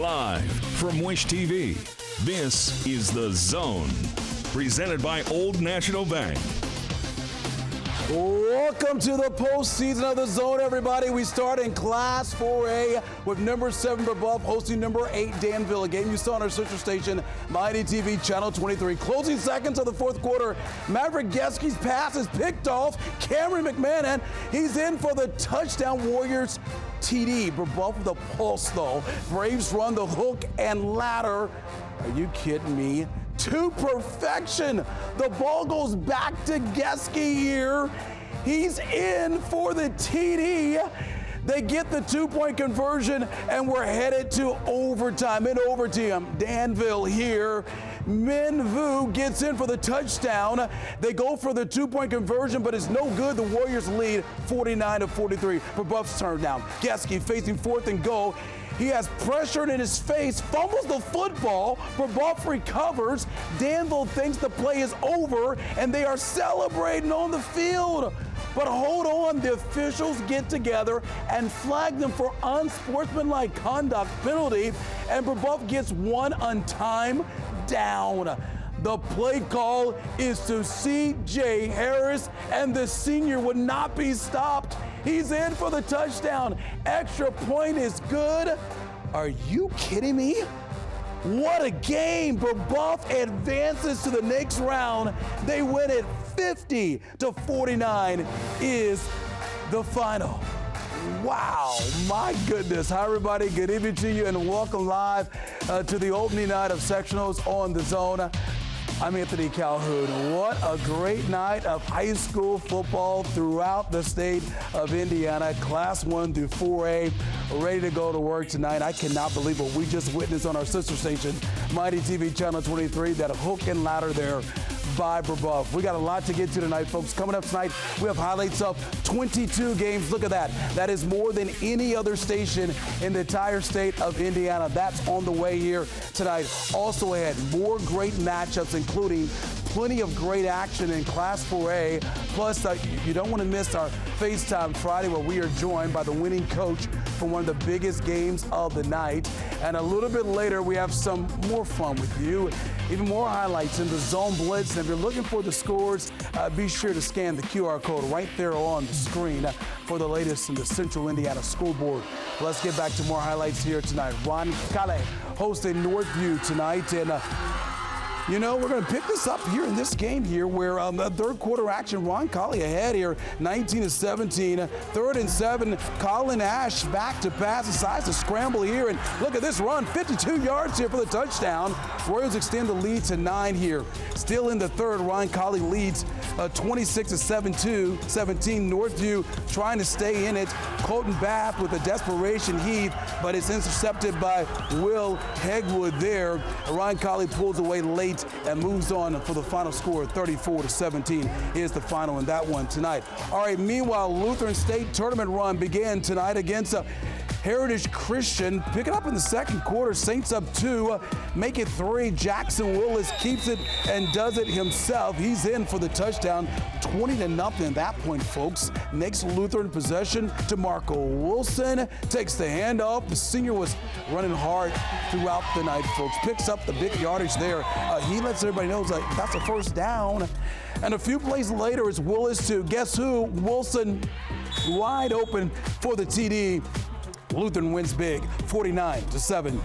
Live from Wish TV, this is The Zone, presented by Old National Bank. Welcome to the postseason of The Zone, everybody. We start in Class 4A with number 7 Brebeuf hosting number 8 Danville, a game you saw on our sister station, Mighty TV Channel 23. Closing seconds of the fourth quarter, Maverick Geski's pass is picked off. Cameron McMahon, he's in for the touchdown. Warriors TD. Brebeuf with a pulse, though. Braves run the hook and ladder. Are you kidding me? To perfection. The ball goes back to Geski here. He's in for the TD. They get the 2-point conversion, and we're headed to overtime. In overtime, Danville here. Minvu gets in for the touchdown. They go for the 2-point conversion, but it's no good. The Warriors lead 49-43. Brebeuf's turn down. Geski facing 4th and goal. He has pressure in his face, fumbles the football. Brebeuf recovers. Danville thinks the play is over, and they are celebrating on the field. But hold on, the officials get together and flag them for unsportsmanlike conduct penalty, and Brebeuf gets one on time down. The play call is to C.J. Harris, and the senior would not be stopped. He's in for the touchdown. Extra point is good. Are you kidding me? What a game. Brebeuf advances to the next round. They win it 50-49 is the final. Wow, my goodness. Hi, everybody. Good evening to you, and welcome live to the opening night of Sectionals on The Zone. I'm Anthony Calhoun. What a great night of high school football throughout the state of Indiana. Class 1 through 4A, ready to go to work tonight. I cannot believe what we just witnessed on our sister station, Mighty TV Channel 23, that hook and ladder there by Brebeuf. We got a lot to get to tonight, folks. Coming up tonight, we have highlights of 22 games. Look at that. That is more than any other station in the entire state of Indiana. That's on the way here tonight. Also ahead, more great matchups, including plenty of great action in Class 4A. Plus, you don't want to miss our FaceTime Friday, where we are joined by the winning coach for one of the biggest games of the night. And a little bit later, we have some more fun with you. Even more highlights in the Zone Blitz. And if you're looking for the scores, be sure to scan the QR code right there on the screen for the latest in the Central Indiana School Board. Let's get back to more highlights here tonight. Ron Kale hosting Northview tonight. And you know, we're going to pick this up here in this game here, where the third quarter action, Ron Colley ahead here, 19-17. 3rd and 7, Colin Ash back to pass, decides to scramble here, and look at this run, 52 yards here for the touchdown. Royals extend the lead to 9 here. Still in the third, Ron Colley leads 26-17. Northview trying to stay in it. Colton Bath with a desperation heave, but it's intercepted by Will Hegwood there. Ron Colley pulls away late and moves on for the final score. 34-17 is the final in that one tonight. All right, meanwhile, Lutheran State tournament run began tonight against Heritage Christian. Pick it up in the second quarter. Saints up 2, make it 3. Jackson Willis keeps it and does it himself. He's in for the touchdown. 20-0 at that point, folks. Next Lutheran possession to Marco Wilson. Takes the handoff. The senior was running hard throughout the night, folks. Picks up the big yardage there. He lets everybody know that's a first down. And a few plays later, it's Willis to guess who? Wilson wide open for the TD. Lutheran wins big, 49-7,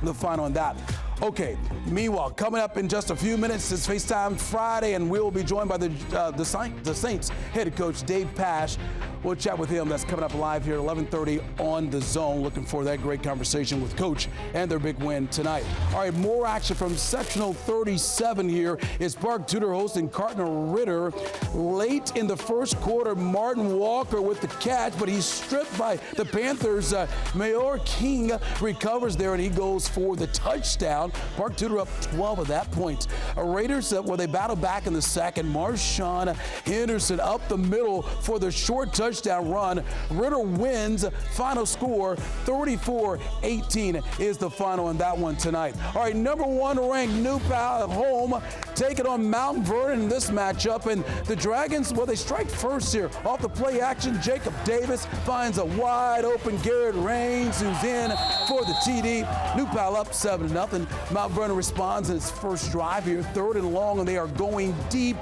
the final on that. Okay, meanwhile, coming up in just a few minutes, it's FaceTime Friday, and we'll be joined by the Saints head coach, Dave Pash. We'll chat with him. That's coming up live here at 11:30 on The Zone. Looking for that great conversation with Coach and their big win tonight. All right, more action from Sectional 37 here. It's Park Tudor hosting Cardinal Ritter. Late in the first quarter, Martin Walker with the catch, but he's stripped by the Panthers. Mayor King recovers there, and he goes for the touchdown. Park Tudor up 12 at that point. Raiders, they battle back in the second. Marshawn Henderson up the middle for the short touchdown. touchdown run. Ritter wins. Final score 34-18 is the final in that one tonight. All right, number 1 ranked New Pal at home taking on Mount Vernon in this matchup. And the Dragons, well, they strike first here. Off the play action, Jacob Davis finds a wide open Garrett Rains, who's in for the TD. New Pal up 7-0. Mount Vernon responds in its first drive here, 3rd and long, and they are going deep.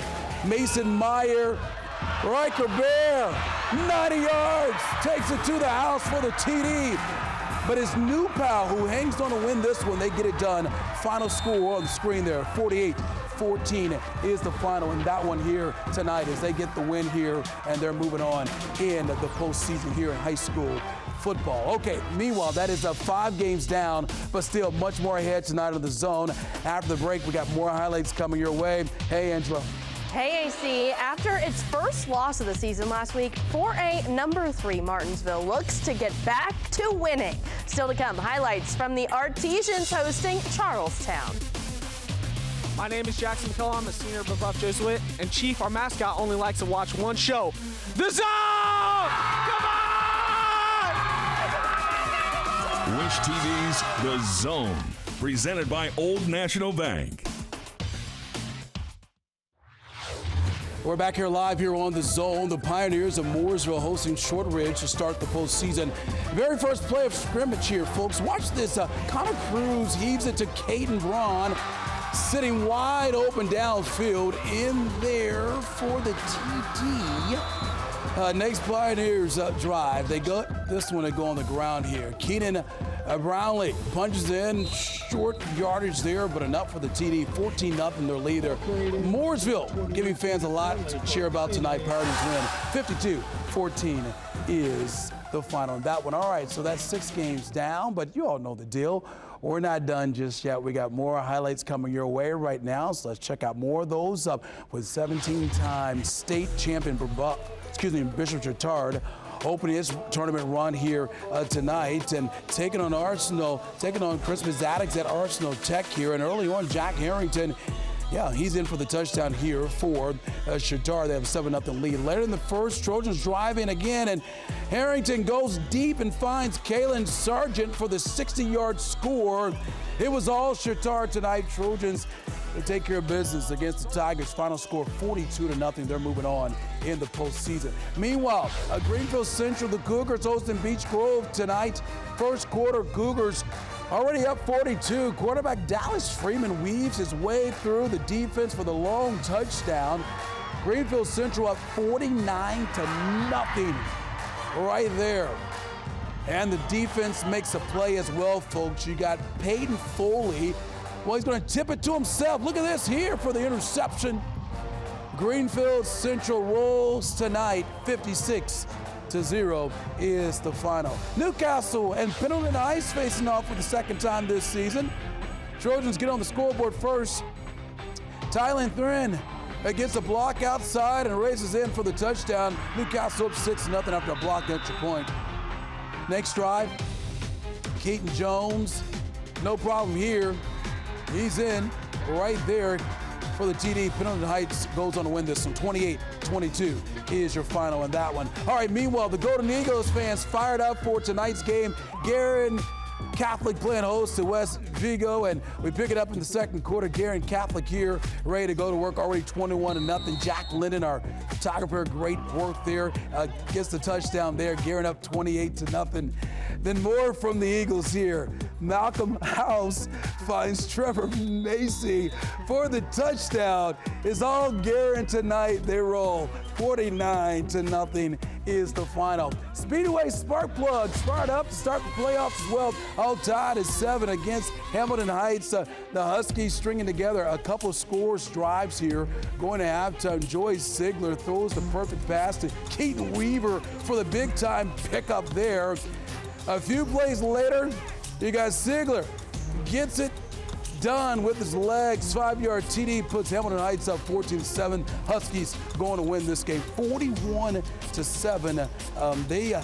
Mason Meyer, Riker Bear, 90 yards, takes it to the house for the TD. But it's New Pal who hangs on to win this one. They get it done. Final score on the screen there, 48-14 is the final in that one here tonight as they get the win here and they're moving on in the postseason here in high school football. Okay, meanwhile, that is 5 games down, but still much more ahead tonight on the Zone. After the break, we got more highlights coming your way. Hey, Angela. Hey, AC. After its first loss of the season last week, 4A number 3 Martinsville looks to get back to winning. Still to come, highlights from the Artesians hosting Charlestown. My name is Jackson McCullough. I'm a senior Brebeuf Jesuit, and Chief, our mascot, only likes to watch one show, The Zone! Come on! Wish TV's The Zone, presented by Old National Bank. We're back here live here on The Zone. The Pioneers of Mooresville hosting Shortridge to start the postseason. Very first play of scrimmage here, folks. Watch this. Connor Cruz heaves it to Caden Braun, sitting wide open downfield in there for the TD. Next Pioneers drive. They got this one to go on the ground here. Keenan Brownlee punches in, short yardage there, but enough for the TD. 14-0 their leader. Mooresville giving fans a lot to cheer about tonight. Pioneers win. 52-14 is the final in that one. All right, so that's 6 games down, but you all know the deal. We're not done just yet. We got more highlights coming your way right now, so let's check out more of those up with 17-time state champion Bishop Chatard opening his tournament run here tonight and taking on Arsenal, taking on Christmas Addicts at Arsenal Tech here. And early on, Jack Harrington, yeah, he's in for the touchdown here for Chatard. They have a 7-0 lead. Later in the first, Trojans drive in again, and Harrington goes deep and finds Kalen Sargent for the 60-yard score. It was all Chatard tonight. Trojans to take care of business against the Tigers. Final score 42-0. They're moving on in the postseason. Meanwhile, Greenfield Central, the Cougars hosting Beech Grove tonight. First quarter, Cougars already up 42. Quarterback Dallas Freeman weaves his way through the defense for the long touchdown. Greenfield Central up 49-0 right there. And the defense makes a play as well, folks. You got Peyton Foley. Well, he's going to tip it to himself. Look at this here for the interception. Greenfield Central rolls tonight. 56-0 is the final. Newcastle and Pendleton Ice facing off for the second time this season. Trojans get on the scoreboard first. Tylen Thrin gets a block outside and races in for the touchdown. Newcastle up 6-0 after a block extra point. Next drive, Keaton Jones, no problem here. He's in right there for the TD. Pendleton Heights goes on to win this one. 28-22 is your final in that one. All right, meanwhile, the Golden Eagles fans fired up for tonight's game. Guerin Catholic playing host to West Vigo, and we pick it up in the second quarter. Guerin Catholic here, ready to go to work, already 21-0. Jack Linden, our photographer, great work there. Gets the touchdown there. Guerin up 28-0. Then more from the Eagles here. Malcolm House finds Trevor Macy for the touchdown. It's all Guerin tonight. They roll 49-0 is the final. Speedway Spark Plugs fired up to start the playoffs as well. All tied at 7 against Hamilton Heights. The Huskies stringing together a couple scores drives here. Going to halftime, Joyce Ziegler throws the perfect pass to Keaton Weaver for the big time pickup there. A few plays later, you got Ziegler gets it done with his legs. 5-yard TD puts Hamilton Heights up 14-7. Huskies going to win this game 41-7. They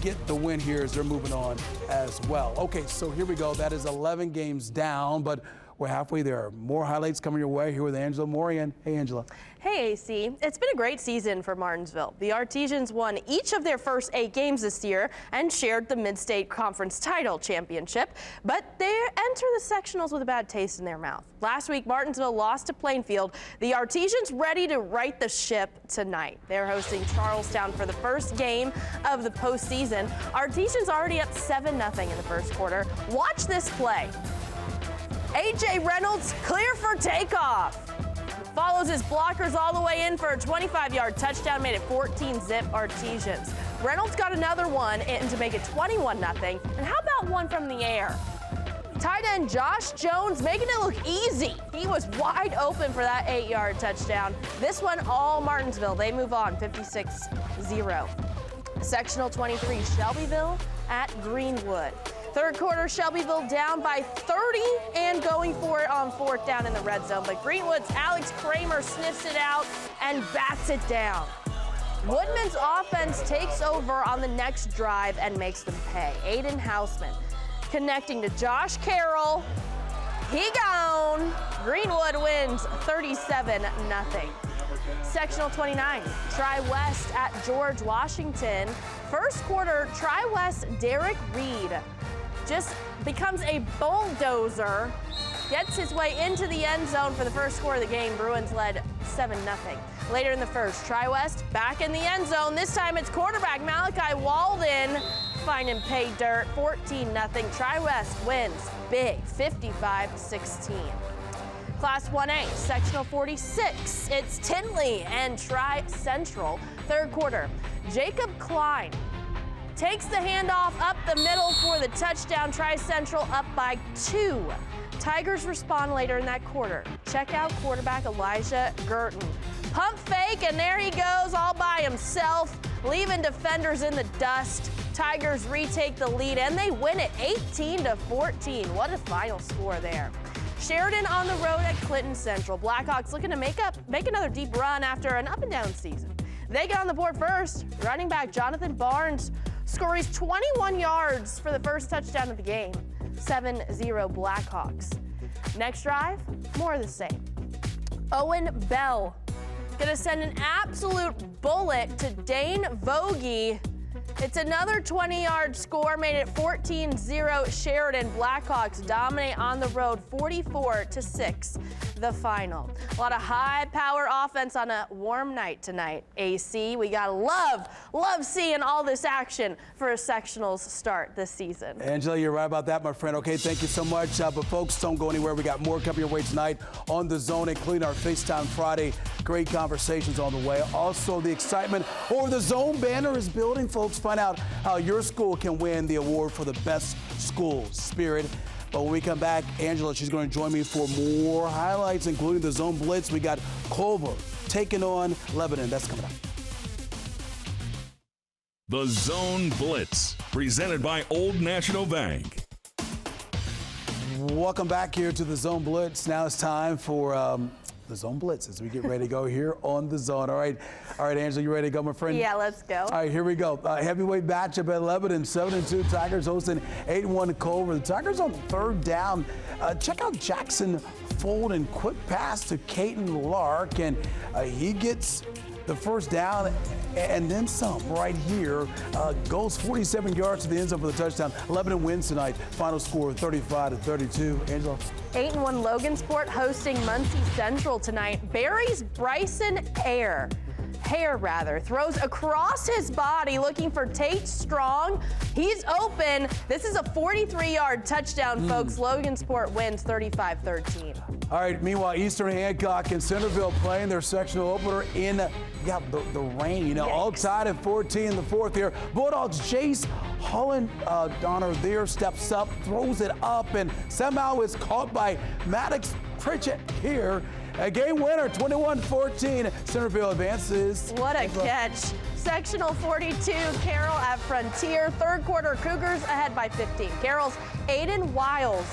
get the win here as they're moving on as well. Okay, so here we go. That is 11 games down, but We're halfway there. More highlights coming your way here with Angela Morian. Hey, Angela. Hey, AC. It's been a great season for Martinsville. The Artesians won each of their first 8 games this year and shared the Mid-State Conference title championship, but they enter the sectionals with a bad taste in their mouth. Last week, Martinsville lost to Plainfield. The Artesians ready to right the ship tonight. They're hosting Charlestown for the first game of the postseason. Artesians already up 7-0 in the first quarter. Watch this play. A.J. Reynolds clear for takeoff. Follows his blockers all the way in for a 25-yard touchdown, made it 14-zip Artesians. Reynolds got another one in to make it 21-0. And how about one from the air? Tight end Josh Jones making it look easy. He was wide open for that 8-yard touchdown. This one all Martinsville. They move on 56-0. Sectional 23, Shelbyville at Greenwood. Third quarter, Shelbyville down by 30 and going for it on 4th down in the red zone. But Greenwood's Alex Kramer sniffs it out and bats it down. Woodman's offense takes over on the next drive and makes them pay. Aiden Houseman connecting to Josh Carroll. He gone. Greenwood wins 37-0. Sectional 29, Tri-West at George Washington. First quarter, Tri-West Derek Reed just becomes a bulldozer, gets his way into the end zone for the first score of the game. Bruins led 7-0. Later in the first, Tri-West back in the end zone. This time it's quarterback Malachi Walden finding pay dirt, 14-0. Tri-West wins big, 55-16. Class 1A, Sectional 46, it's Tinley and Tri-Central. Third quarter, Jacob Klein takes the handoff up the middle for the touchdown. Tri-Central up by 2. Tigers respond later in that quarter. Check out quarterback Elijah Girton. Pump fake, and there he goes all by himself, leaving defenders in the dust. Tigers retake the lead, and they win it 18-14. What a final score there. Sheridan on the road at Clinton Central. Blackhawks looking to make another deep run after an up-and-down season. They get on the board first. Running back Jonathan Barnes scores 21 yards for the first touchdown of the game. 7-0 Blackhawks. Next drive, more of the same. Owen Bell gonna send an absolute bullet to Dane Vogie. It's another 20-yard score, made it 14-0 Sheridan. Blackhawks dominate on the road, 44-6, the final. A lot of high-power offense on a warm night tonight, AC. We gotta love seeing all this action for a sectionals start this season. Angela, you're right about that, my friend. Okay, thank you so much. But folks, don't go anywhere. We got more coming your way tonight on The Zone, including our FaceTime Friday. Great conversations on the way. Also, the excitement over the Zone banner is building, folks. Find out how your school can win the award for the best school spirit. But when we come back, Angela, she's going to join me for more highlights, including the Zone Blitz. We got Culver taking on Lebanon. That's coming up. The Zone Blitz, presented by Old National Bank. Welcome back here to the Zone Blitz. Now it's time for the Zone Blitz as we get ready to go here on the Zone. All right, Angela, you ready to go, my friend? Yeah, let's go. All right, here we go. Heavyweight matchup at Lebanon, 7-2. Tigers hosting 8-1 Culver. The Tigers on third down. Check out Jackson Folden. Quick pass to Caden Lark, and he gets the first down and then some right here. Goes 47 yards to the end zone for the touchdown. Lebanon wins tonight. Final score 35-32. Angela? 8-1 Logansport hosting Muncie Central tonight. Barry's Bryson Hare throws across his body looking for Tate Strong. He's open. This is a 43-yard touchdown, folks. Logansport wins 35-13. All right, meanwhile, Eastern Hancock and Centerville playing their sectional opener in the rain. All tied at 14 in the fourth here. Bulldogs Jace Holland Donner there steps up, throws it up, and somehow is caught by Maddox Pritchett here. A game winner, 21-14. Centerville advances. What a catch. Sectional 42, Carroll at Frontier. Third quarter, Cougars ahead by 15. Carroll's Aiden Wiles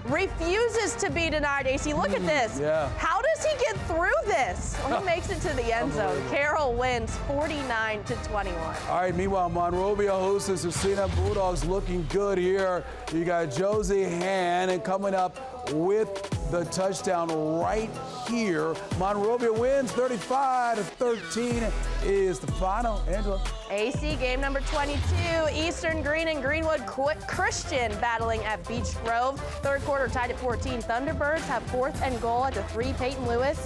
refuses to be denied. AC, look at this. Yeah. How does he get through this? Well, he makes it to the end zone. Carroll wins 49-21. All right, meanwhile, Monrovia hosts the Cecina Bulldogs looking good here. You got Josie Han and coming up with the touchdown right here. Monrovia wins 35-13 is the final. Angela. AC game number 22, Eastern Green and Greenwood Christian battling at Beach Grove. Third quarter tied at 14. Thunderbirds have 4th and goal at the 3. Peyton Lewis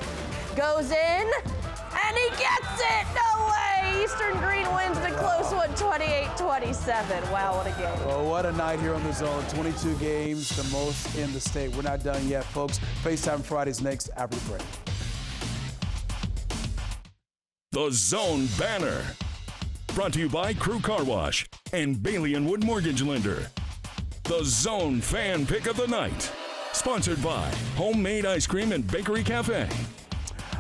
goes in, and he gets it! No way! Eastern Green wins the close one, 28-27. Wow, what a game. Well, what a night here on the Zone. 22 games, the most in the state. We're not done yet, folks. FaceTime Fridays next after the break. The Zone banner. Brought to you by Crew Car Wash and Bailey & Wood Mortgage Lender. The Zone Fan Pick of the Night. Sponsored by Homemade Ice Cream and Bakery Cafe.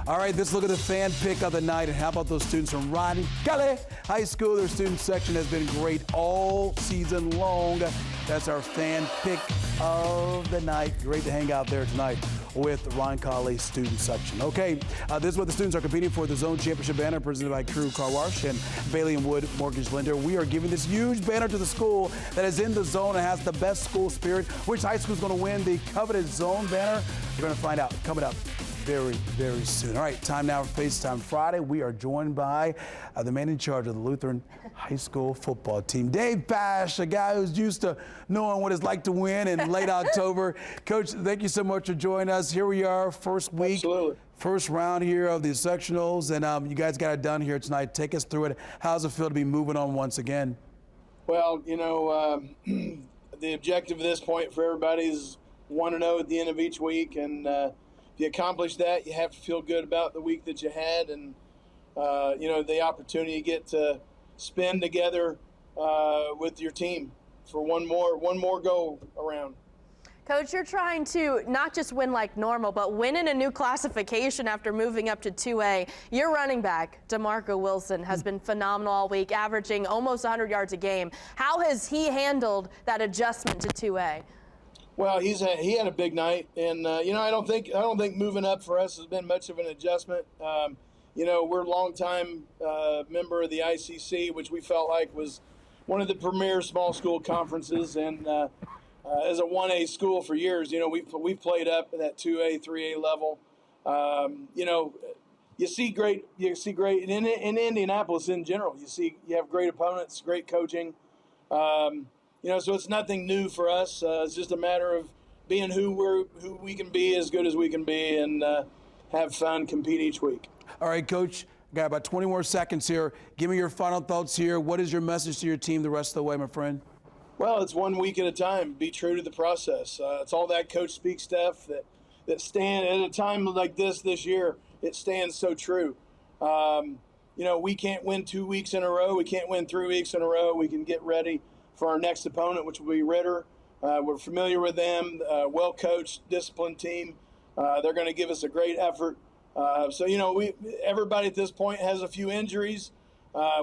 All right, let's look at the fan pick of the night. And how about those students from Rodney Kelly High School? Their student section has been great all season long. That's our fan pick of the night. Great to hang out there tonight with Ron Colley's student section. Okay, this is what the students are competing for. The Zone Championship banner presented by Crew Car Wash and Bailey & Wood Mortgage Lender. We are giving this huge banner to the school that is in the zone and has the best school spirit. Which high school is going to win the coveted Zone banner? We're going to find out coming up very, very soon. All right, time now for FaceTime Friday. We are joined by the man in charge of the Lutheran High School football team, Dave Pash, a guy who's used to knowing what it's like to win in late October. Coach, thank you so much for joining us. Here we are, first week, Absolutely. First round here of the sectionals, and you guys got it done here tonight. Take us through it. How's it feel to be moving on once again? Well, you know, the objective at this point for everybody is 1-0 at the end of each week, and if you accomplish that, you have to feel good about the week that you had, and you know, the opportunity you get to spend together with your team for one more go around. Coach, you're trying to not just win like normal, but win in a new classification after moving up to 2A. Your running back, DeMarco Wilson, has been phenomenal all week, averaging almost 100 yards a game. How has he handled that adjustment to 2A? Well, he had a big night, and you know, I don't think moving up for us has been much of an adjustment. You know, we're a longtime member of the ICC, which we felt like was one of the premier small school conferences, and as a 1A school for years, you know, we've played up at that 2A, 3A level. You know, you see great in Indianapolis in general. You have great opponents, great coaching. You know, so it's nothing new for us. It's just a matter of being who we can be, as good as we can be, and have fun, compete each week. All right, Coach, got about 20 more seconds here. Give me your final thoughts here. What is your message to your team the rest of the way, my friend? Well, it's 1 week at a time. Be true to the process. It's all that coach speak stuff that stand at a time like this year. It stands so true. You know, we can't win 2 weeks in a row. We can't win 3 weeks in a row. We can get ready for our next opponent, which will be Ritter. We're familiar with them, well-coached, disciplined team. They're going to give us a great effort. So, you know, everybody at this point has a few injuries.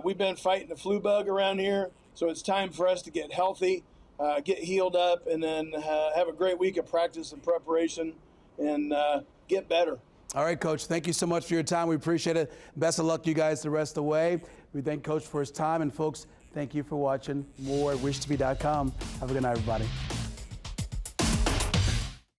We've been fighting the flu bug around here, so it's time for us to get healthy, get healed up, and then have a great week of practice and preparation and get better. All right, Coach, thank you so much for your time. We appreciate it. Best of luck to you guys the rest of the way. We thank Coach for his time, and folks, thank you for watching. More at wishtobee.com. Have a good night, everybody.